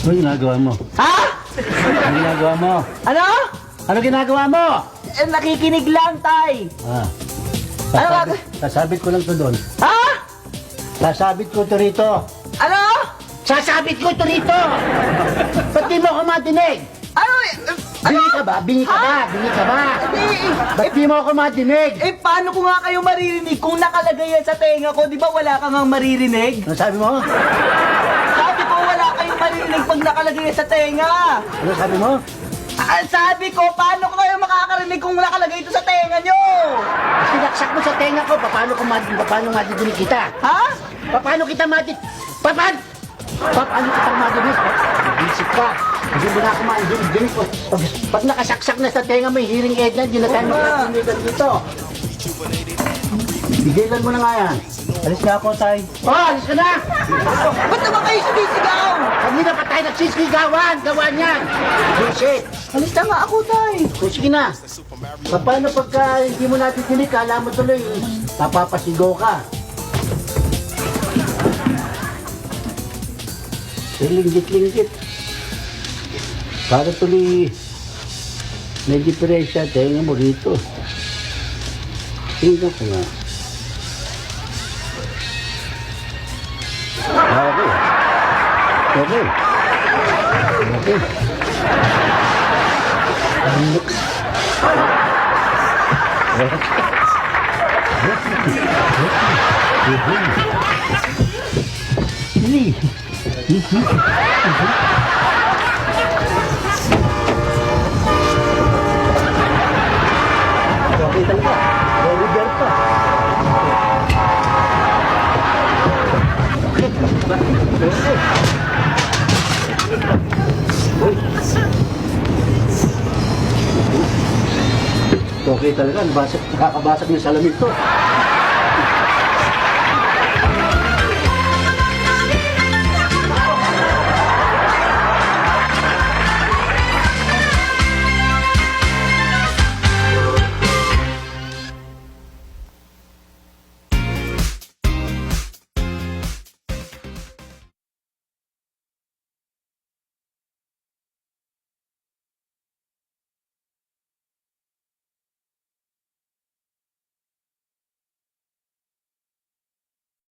Ano ginagawa mo? Ha? Ano ginagawa mo? Ano? Ano ginagawa mo? Eh, nakikinig lang, tay. Ah. Ano Sasabit ko lang to doon. Ha? Sasabit ko to rito. Ano? Sasabit ko to rito! Ba't di mo ako matinig? Ano? Bingi ka ba? Bingi ka ba? Bingi ka ba? Ba't di mo ako matinig? Eh, paano ko nga kayo maririnig kung nakalagay yan sa tenga ko? Di ba wala kang nga maririnig? Ano sabi mo? Sabi ko wala kayong maririnig pag nakalagay yan sa tenga. Ano sabi mo? Sabi ko, paano ko kayo makakarinig kung nakalagay ito sa tenga nyo? Sinaksak mo sa tenga ko. Paano madidinig kita? Ha? Paano kita madidinig? Paano kita madidinig? Isip ka. Hindi mo na ako madidinig. Pag nakasaksak na sa tenga mo, hearing aid na, hindi na tayo makakinigan dito. Bigilan mo na nga yan. Alis na ako, tay. Oh, alis ka na! Ba't naman kayo sumisigaw? Kanina pa tayo nagsisigawan. Gawan yan. Bullshit. Alis na nga ako, tay. O sige na. Paano pagka hindi mo natin tinig, kala mo tuloy, napapasigaw ka. Linggit-linggit. Para tuloy, may diferensya. Tingnan mo rito. Tingnan ko nga. Okay. Okay. Okay. Looks. Really? Okay talaga. Very well pa. Okay talaga. Nakakabasag ng salamin to.